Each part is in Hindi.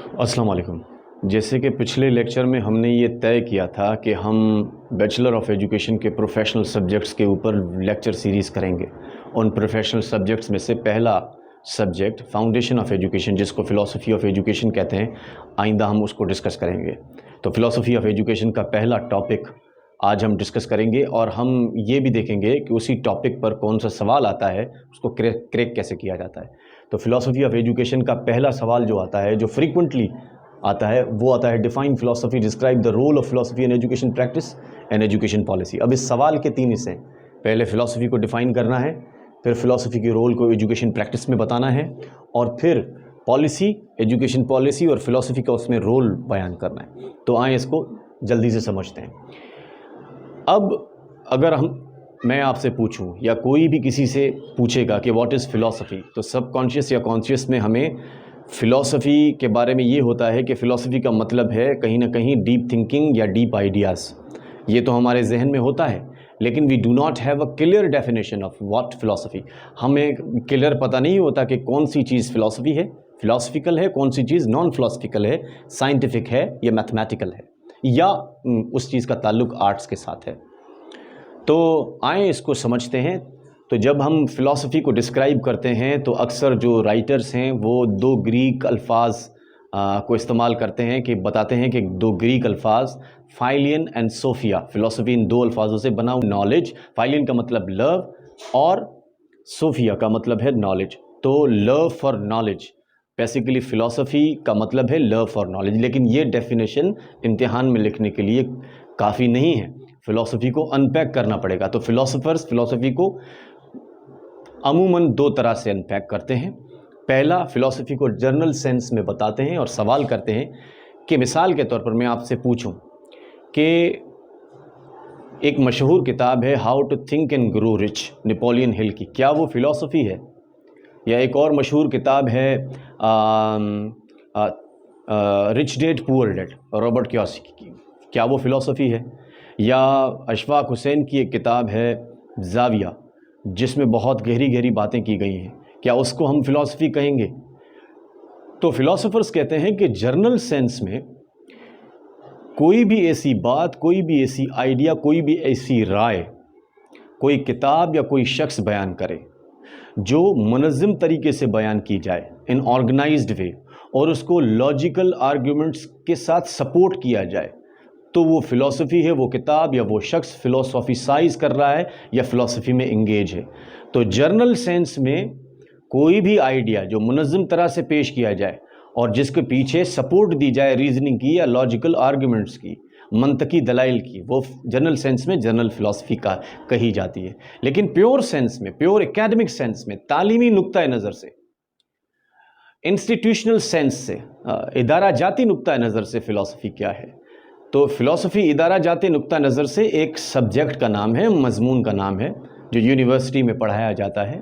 अस्सलाम वालेकुम। जैसे कि पिछले लेक्चर में हमने ये तय किया था कि हम बैचलर ऑफ एजुकेशन के प्रोफेशनल सब्जेक्ट्स के ऊपर लेक्चर सीरीज़ करेंगे। उन प्रोफेशनल सब्जेक्ट्स में से पहला सब्जेक्ट फाउंडेशन ऑफ एजुकेशन, जिसको फ़िलासफ़ी ऑफ एजुकेशन कहते हैं, आइंदा हम उसको डिस्कस करेंगे। तो फ़िलासफ़ी ऑफ एजुकेशन का पहला टॉपिक आज हम डिस्कस करेंगे और हम ये भी देखेंगे कि उसी टॉपिक पर कौन सा सवाल आता है, उसको क्रैक कैसे किया जाता है। तो फ़िलासफ़ी ऑफ एजुकेशन का पहला सवाल जो आता है, जो फ्रीक्वेंटली आता है, वो आता है define philosophy, describe the role of philosophy in education practice and education policy. अब इस सवाल के 3 हिस्से हैं। पहले फ़िलासफ़ी को डिफ़ाइन करना है, फिर फ़िलासफ़ी के रोल को एजुकेशन प्रैक्टिस में बताना है, और फिर पॉलिसी, एजुकेशन पॉलिसी और फ़िलासफ़ी का उसमें रोल बयान करना है। तो आएँ इसको जल्दी से समझते हैं। अब अगर मैं आपसे पूछूं या कोई भी किसी से पूछेगा कि व्हाट इज़ फ़िलासफ़ी, तो सबकॉन्शियस या कॉन्शियस में हमें फ़िलासफ़ी के बारे में ये होता है कि फ़िलासफ़ी का मतलब है कहीं ना कहीं डीप थिंकिंग या डीप आइडियाज़। ये तो हमारे जहन में होता है, लेकिन we do not have a clear definition of what philosophy. हमें क्लियर पता नहीं होता कि कौन सी चीज़ फ़िलासफ़ी है, फ़िलासफ़िकल है, कौन सी चीज़ नॉन फ़िलासफ़िकल है, साइंटिफिक है या मैथमेटिकल है, या उस चीज़ का ताल्लुक़ आर्ट्स के साथ है। तो आए इसको समझते हैं। तो जब हम फ़िलासफ़ी को डिस्क्राइब करते हैं तो अक्सर जो राइटर्स हैं वो 2 ग्रीक अल्फाज को इस्तेमाल करते हैं, कि बताते हैं कि 2 ग्रीक अल्फाज फ़ाइलियन एंड सोफ़िया। फ़िलासफ़ी इन 2 अल्फाजों से बना। नॉलेज, फ़ाइलियन का मतलब लव और सोफ़िया का मतलब है नॉलेज। तो love for knowledge, basically philosophy का मतलब है लव फॉर नॉलेज। लेकिन ये डेफिनेशन इम्तिहान में लिखने के लिए काफ़ी नहीं है, फ़िलासफ़ी को अनपैक करना पड़ेगा। तो फ़िलासफ़र्स फ़िलासफ़ी को अमूमन 2 तरह से अनपैक करते हैं। पहला, फ़िलासफ़ी को जनरल सेंस में बताते हैं और सवाल करते हैं कि मिसाल के तौर पर मैं आपसे पूछूं कि एक मशहूर किताब है how to think and grow rich, Napoleon Hill की, क्या वो फ़िलासफ़ी है? या एक और मशहूर किताब है rich dad poor dad, Robert Kiyosaki की, क्या वो फ़िलासफ़ी है? या अशफाक हुसैन की एक किताब है ज़ाविया, जिसमें बहुत गहरी गहरी बातें की गई हैं, क्या उसको हम फ़िलासफ़ी कहेंगे? तो फ़िलासफ़र्स कहते हैं कि जर्नल सेंस में कोई भी ऐसी बात, कोई भी ऐसी आइडिया, कोई भी ऐसी राय, कोई किताब या कोई शख्स बयान करे जो मुनज़्ज़म तरीके से बयान की जाए, इन ऑर्गेनाइज्ड वे, और उसको लॉजिकल आर्ग्यूमेंट्स के साथ सपोर्ट किया जाए, तो वो फ़िलासफ़ी है। वो किताब या वो शख्स फ़िलासफ़िसाइज़ कर रहा है या फ़िलासफ़ी में इंगेज है। तो जर्नल सेंस में कोई भी आइडिया जो मुनज़्ज़म तरह से पेश किया जाए और जिसके पीछे सपोर्ट दी जाए रीज़निंग की या लॉजिकल आर्ग्यूमेंट्स की, मंतकी दलाइल की, वो जनरल सेंस में जनरल फ़िलासफ़ी का कही जाती है। लेकिन प्योर सेंस में, प्योर एकेडमिक सेंस में, तालीमी नुक्ता नज़र से, इंस्टीट्यूशनल सेंस से, इदारा जाती नुक्ता नज़र से फ़िलासफ़ी क्या है? तो फ़िलासफ़ी इदारा जाती नुक्ता नज़र से एक सब्जेक्ट का नाम है, मज़मून का नाम है, जो यूनिवर्सिटी में पढ़ाया जाता है,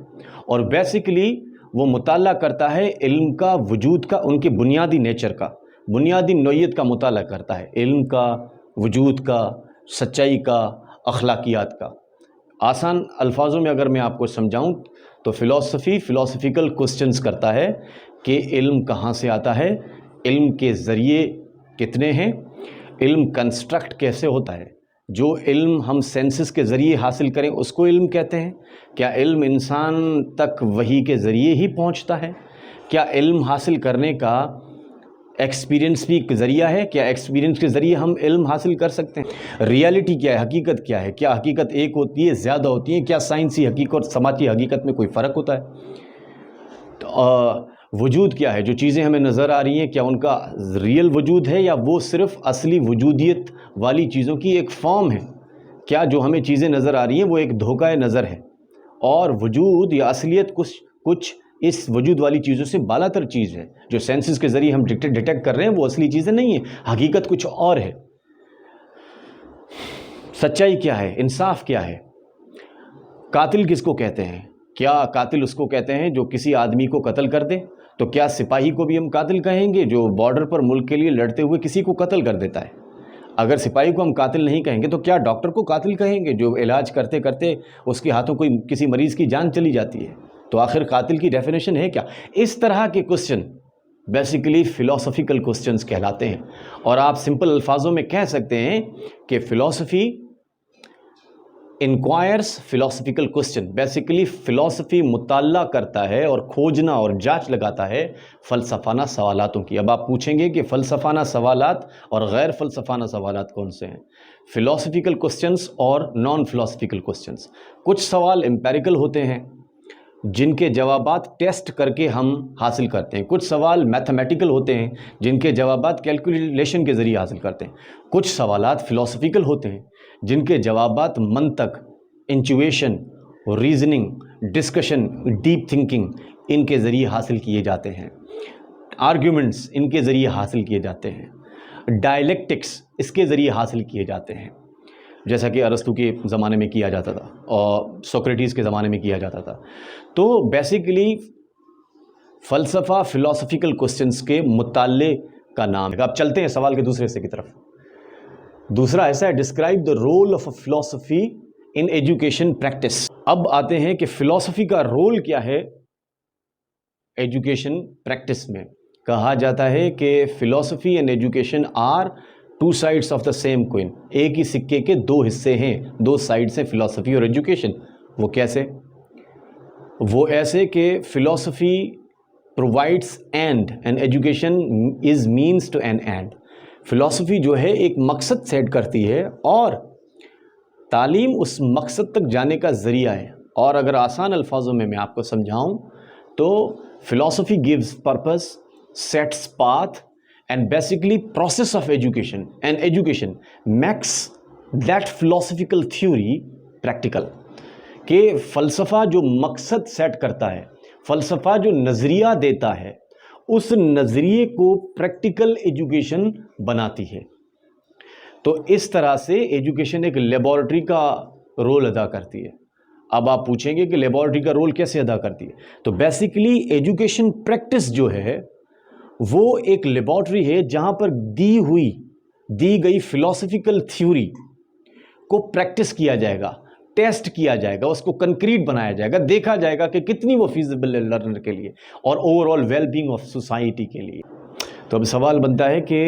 और बेसिकली वो मुताला करता है इल्म का, वजूद का, उनके बुनियादी नेचर का, बुनियादी नौइयत का मुताला करता है, इल्म का, वजूद का, सच्चाई का, अखलाकियात का। आसान अल्फाजों में अगर मैं आपको समझाऊं तो फ़िलासफ़िकल क्वेश्चंस करता है कि इल्म कहाँ से आता है, इल्म के ज़रिए कितने हैं, इल्म कंस्ट्रक्ट कैसे होता है, जो इल्म हम सेंसेस के ज़रिए हासिल करें उसको इल्म कहते हैं, क्या इल्म इंसान तक वही के ज़रिए ही पहुंचता है, क्या इल्म हासिल करने का एक्सपीरियंस भी एक ज़रिया है, क्या एक्सपीरियंस के ज़रिए हम इल्म हासिल कर सकते हैं, रियलिटी क्या है, हकीकत क्या है, क्या हकीकत एक होती है, ज़्यादा होती है, क्या साइंसी हकीकत और समाजी हकीकत में कोई फ़र्क होता है, तो वजूद क्या है, जो चीज़ें हमें नज़र आ रही हैं क्या उनका रियल वजूद है या वो सिर्फ़ असली वजूदियत वाली चीज़ों की एक फॉर्म है, क्या जो हमें चीज़ें नज़र आ रही हैं वो एक धोखा नज़र है, और वजूद या असलियत कुछ इस वजूद वाली चीज़ों से बालातर चीज़ है, जो सेंसेस के ज़रिए हम डिटेक्ट कर रहे हैं वो असली चीज़ें नहीं है, हकीकत कुछ और है। सच्चाई क्या है, इंसाफ क्या है, कातिल किसको कहते हैं, क्या कातिल उसको कहते हैं जो किसी आदमी को कत्ल कर दे, तो क्या सिपाही को भी हम कातिल कहेंगे जो बॉर्डर पर मुल्क के लिए लड़ते हुए किसी को कत्ल कर देता है? अगर सिपाही को हम कातिल नहीं कहेंगे तो क्या डॉक्टर को कातिल कहेंगे जो इलाज करते करते उसके हाथों कोई किसी मरीज़ की जान चली जाती है? तो आखिर कातिल की डेफिनेशन है क्या? इस तरह के क्वेश्चन बेसिकली फिलॉसफिकल क्वेश्चंस कहलाते हैं। और आप सिंपल अल्फाजों में कह सकते हैं कि philosophy inquires philosophical question. Basically philosophy मुताल्ला करता है और खोजना और जांच लगाता है फ़लसफ़ाना सवालातों की। अब आप पूछेंगे कि फ़लसफ़ाना सवालात और गैर फ़लसफ़ाना सवालात कौन से हैं? फिलॉसफिकल क्वेश्चंस और नॉन फिलॉसफिकल क्वेश्चंस। कुछ सवाल एम्पेरिकल होते हैं जिनके जवाबात टेस्ट करके हम हासिल करते हैं। कुछ सवाल मैथमेटिकल होते हैं जिनके जवाबात कैलकुलेशन के ज़रिए हासिल करते हैं। कुछ सवालात फ़िलॉसफिकल होते हैं जिनके जवाबात मंतक, intuition, reasoning, discussion, deep thinking इनके ज़रिए हासिल किए जाते हैं। आर्ग्यूमेंट्स इनके ज़रिए हासिल किए जाते हैं। डायलेक्टिक्स इसके ज़रिए हासिल किए जाते हैं, जैसा कि अरस्तु के ज़माने में किया जाता था और सोक्रेटिस के ज़माने में किया जाता था। तो बेसिकली फ़लसफ़ा फ़िलॉसफिकल क्वेश्चंस के मुताल्ले का नाम है। अब चलते हैं सवाल के दूसरे हिस्से की तरफ। दूसरा ऐसा है, describe the role of a philosophy in education practice. अब आते हैं कि फ़िलॉसफी का रोल क्या है एजुकेशन प्रैक्टिस में। कहा जाता है कि philosophy and education are two sides of the same coin. एक ही सिक्के के दो हिस्से हैं, दो साइड्स हैं फिलॉसफी और एजुकेशन। वो कैसे? वो ऐसे कि philosophy provides and education is means to an end. Philosophy जो है एक मकसद सेट करती है और तालीम उस मकसद तक जाने का ज़रिया है। और अगर आसान अल्फाजों में मैं आपको समझाऊं तो philosophy gives purpose, sets path and basically process of education and education makes that philosophical theory practical। कि फ़लसफ़ा जो मकसद सेट करता है, फ़लसफ़ा जो नज़रिया देता है, उस नज़रिए को प्रैक्टिकल एजुकेशन बनाती है। तो इस तरह से एजुकेशन एक लेबॉरेटरी का रोल अदा करती है। अब आप पूछेंगे कि लेबॉरेटरी का रोल कैसे अदा करती है? तो बेसिकली एजुकेशन प्रैक्टिस जो है वो एक लेबॉरेटरी है जहां पर दी गई फिलॉसफिकल थ्योरी को प्रैक्टिस किया जाएगा, टेस्ट किया जाएगा, उसको कंक्रीट बनाया जाएगा, देखा जाएगा कि कितनी वो फीजिबल है लर्नर के लिए और ओवरऑल वेलबींग ऑफ सोसाइटी के लिए। तो अब सवाल बनता है कि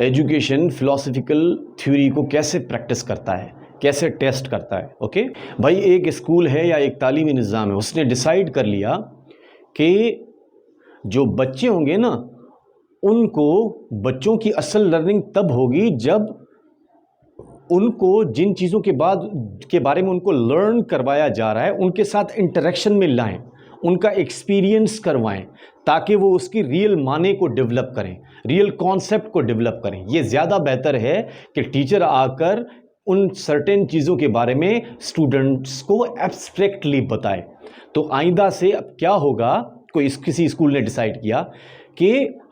एजुकेशन फिलॉसफिकल थ्योरी को कैसे प्रैक्टिस करता है, कैसे टेस्ट करता है? ओके भाई, एक स्कूल है या एक तालीमी निज़ाम है, उसने डिसाइड कर लिया कि जो बच्चे होंगे ना, उनको बच्चों की असल लर्निंग तब होगी जब उनको जिन चीज़ों के बारे में उनको लर्न करवाया जा रहा है उनके साथ इंटरेक्शन में लाएं, उनका एक्सपीरियंस करवाएं, ताकि वो उसकी रियल माने को डेवलप करें, रियल कॉन्सेप्ट को डेवलप करें। ये ज़्यादा बेहतर है कि टीचर आकर उन सर्टेन चीज़ों के बारे में स्टूडेंट्स को एब्स्ट्रैक्टली बताए। तो आइंदा से अब क्या होगा, किसी स्कूल ने डिसाइड किया कि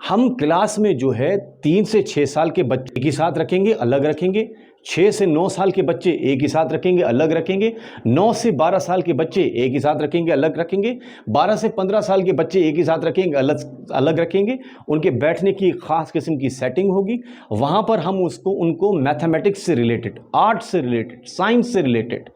हम क्लास में जो है 3 से 6 साल के बच्चे एक ही साथ रखेंगे, अलग रखेंगे, 6 से 9 साल के बच्चे एक ही साथ रखेंगे, अलग रखेंगे, 9 से 12 साल के बच्चे एक ही साथ रखेंगे, अलग रखेंगे, 12 से 15 साल के बच्चे एक ही साथ रखेंगे, अलग रखेंगे। उनके बैठने की ख़ास किस्म की सेटिंग होगी। वहाँ पर हम उनको मैथमेटिक्स से रिलेटेड, आर्ट से रिलेटेड, साइंस से रिलेटेड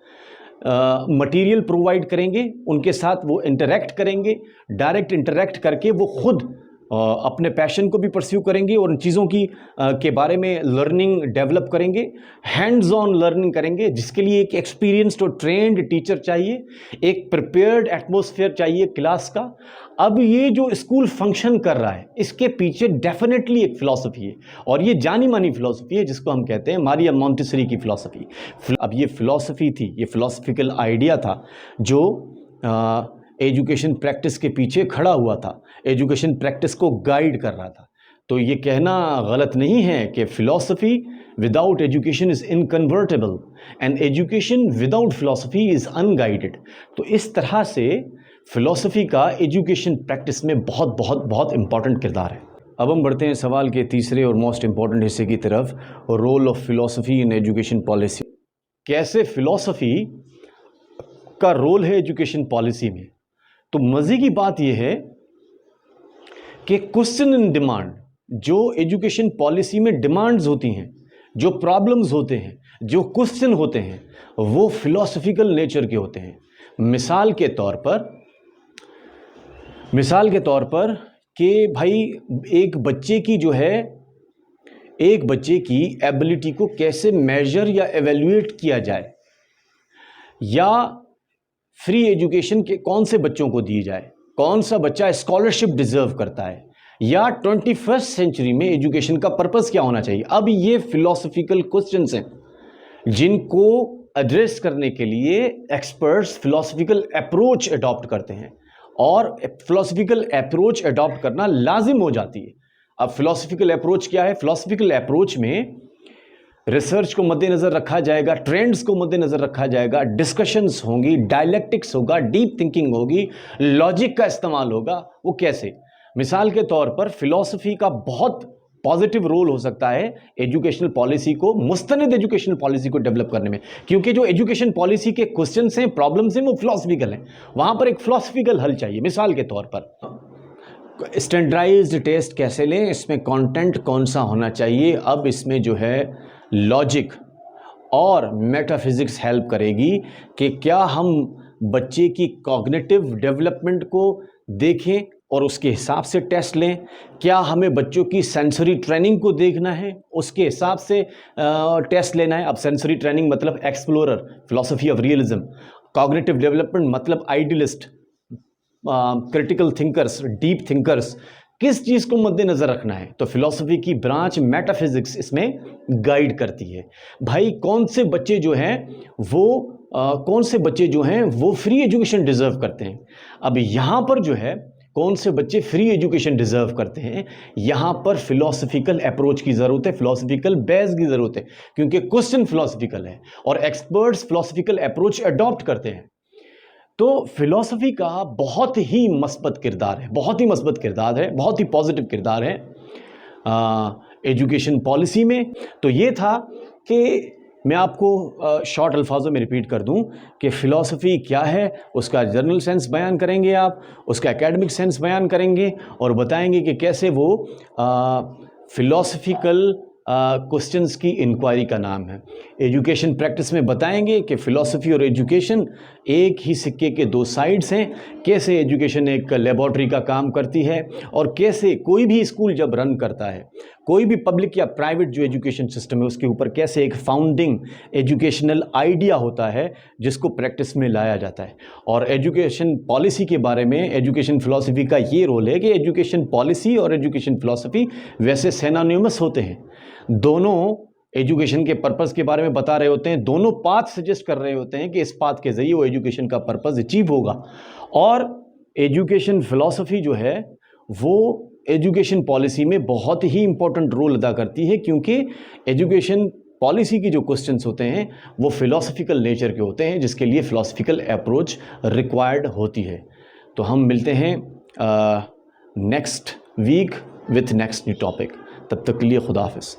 मटेरियल प्रोवाइड करेंगे, उनके साथ वो इंटरेक्ट करेंगे, डायरेक्ट इंटरेक्ट करके वो खुद अपने पैशन को भी परस्यू करेंगे और उन चीज़ों के बारे में लर्निंग डेवलप करेंगे, हैंड्स ऑन लर्निंग करेंगे, जिसके लिए एक एक्सपीरियंस्ड और ट्रेंड टीचर चाहिए, एक प्रिपेयर्ड एटमॉस्फेयर चाहिए क्लास का। अब ये जो स्कूल फंक्शन कर रहा है, इसके पीछे डेफिनेटली एक फ़िलॉसफी है और ये जानी मानी फ़िलॉसफी है जिसको हम कहते हैं मारिया मॉन्टेसरी की फ़िलॉसफी। अब ये फ़िलॉसफी थी, ये फ़िलॉसफिकल आइडिया था जो एजुकेशन प्रैक्टिस के पीछे खड़ा हुआ था, एजुकेशन प्रैक्टिस को गाइड कर रहा था। तो ये कहना गलत नहीं है कि philosophy without education is inconvertible and education without philosophy is unguided. तो इस तरह से फ़िलॉसफी का एजुकेशन प्रैक्टिस में बहुत बहुत बहुत इम्पॉर्टेंट किरदार है। अब हम बढ़ते हैं सवाल के तीसरे और मोस्ट इम्पॉर्टेंट हिस्से की तरफ, role of philosophy in education policy. कैसे फ़िलॉसफी का रोल है एजुकेशन पॉलिसी में? तो मज़े की बात यह है कि क्वेश्चन इन डिमांड, जो एजुकेशन पॉलिसी में डिमांड्स होती हैं, जो प्रॉब्लम्स होते हैं, जो क्वेश्चन होते हैं, वो फिलॉसफिकल नेचर के होते हैं। मिसाल के तौर पर कि भाई एक बच्चे की जो है, एक बच्चे की एबिलिटी को कैसे मेजर या एवेल्युएट किया जाए, या फ्री एजुकेशन के कौन से बच्चों को दी जाए, कौन सा बच्चा स्कॉलरशिप डिजर्व करता है, या 21st सेंचुरी में एजुकेशन का पर्पस क्या होना चाहिए। अब ये फिलोसफिकल क्वेश्चंस हैं जिनको एड्रेस करने के लिए एक्सपर्ट्स फिलोसफिकल अप्रोच अडॉप्ट करते हैं, और फिलोसफिकल अप्रोच अडॉप्ट करना लाजिम हो जाती है। अब फिलोसफिकल अप्रोच क्या है? फिलोसफिकल अप्रोच में रिसर्च को मद्देनजर रखा जाएगा, ट्रेंड्स को मद्देनजर रखा जाएगा, डिस्कशंस होंगी, डायलेक्टिक्स होगा, डीप थिंकिंग होगी, लॉजिक का इस्तेमाल होगा। वो कैसे? मिसाल के तौर पर फिलॉसफी का बहुत पॉजिटिव रोल हो सकता है एजुकेशनल पॉलिसी को, मुस्तनिद एजुकेशनल पॉलिसी को डेवलप करने में, क्योंकि जो एजुकेशन पॉलिसी के क्वेश्चंस हैं, प्रॉब्लम्स हैं, वो फिलॉसफिकल हैं। वहां पर एक फिलॉसफिकल हल चाहिए। मिसाल के तौर पर स्टैंडर्डाइज्ड टेस्ट कैसे लें, इसमें कंटेंट कौन सा होना चाहिए। अब इसमें जो है लॉजिक और मेटाफिजिक्स हेल्प करेगी कि क्या हम बच्चे की कॉग्निटिव डेवलपमेंट को देखें और उसके हिसाब से टेस्ट लें, क्या हमें बच्चों की सेंसरी ट्रेनिंग को देखना है, उसके हिसाब से टेस्ट लेना है। अब सेंसरी ट्रेनिंग मतलब explorer, philosophy of realism, cognitive development मतलब idealist, critical thinkers, deep thinkers, किस चीज़ को मद्देनज़र रखना है। तो फिलॉसफी की ब्रांच मेटाफिजिक्स इसमें गाइड करती है। भाई कौन से बच्चे जो हैं वो फ्री एजुकेशन डिज़र्व करते हैं। अब यहाँ पर जो है कौन से बच्चे फ्री एजुकेशन डिज़र्व करते हैं, यहाँ पर फिलॉसफिकल अप्रोच की ज़रूरत है, फिलॉसफिकल बेस की ज़रूरत है, क्योंकि क्वेश्चन फिलॉसफिकल है और एक्सपर्ट्स फिलॉसफिकल अप्रोच अडॉप्ट करते हैं। तो फिलॉसफी का बहुत ही मस्बत किरदार है, बहुत ही मस्बत किरदार है, बहुत ही पॉजिटिव किरदार है एजुकेशन पॉलिसी में। तो ये था कि मैं आपको शॉर्ट अल्फाजों में रिपीट कर दूं कि फ़िलॉसफी क्या है, उसका जर्नल सेंस बयान करेंगे आप, उसका एकेडमिक सेंस बयान करेंगे और बताएंगे कि कैसे वो फ़िलॉसफिकल क्वेश्चंस की इंक्वायरी का नाम है। एजुकेशन प्रैक्टिस में बताएंगे कि फ़िलॉसफी और एजुकेशन एक ही सिक्के के दो साइड्स हैं, कैसे एजुकेशन एक लेबॉर्ट्री का काम करती है और कैसे कोई भी स्कूल जब रन करता है, कोई भी पब्लिक या प्राइवेट जो एजुकेशन सिस्टम है उसके ऊपर कैसे एक फाउंडिंग एजुकेशनल आइडिया होता है जिसको प्रैक्टिस में लाया जाता है। और एजुकेशन पॉलिसी के बारे में एजुकेशन फ़िलॉसफी का ये रोल है कि एजुकेशन पॉलिसी और एजुकेशन फ़िलॉसफी वैसे सिनोनिमस होते हैं, दोनों एजुकेशन के पर्पस के बारे में बता रहे होते हैं, दोनों पाथ सजेस्ट कर रहे होते हैं कि इस पाथ के ज़रिए वो एजुकेशन का पर्पस अचीव होगा। और एजुकेशन फ़िलॉसफी जो है वो एजुकेशन पॉलिसी में बहुत ही इंपॉर्टेंट रोल अदा करती है, क्योंकि एजुकेशन पॉलिसी की जो क्वेश्चंस होते हैं वो फिलॉसफिकल नेचर के होते हैं, जिसके लिए फ़िलॉसफिकल अप्रोच रिक्वायर्ड होती है। तो हम मिलते हैं next week with next new topic. तब तक के लिए खुदा हाफ़िज़।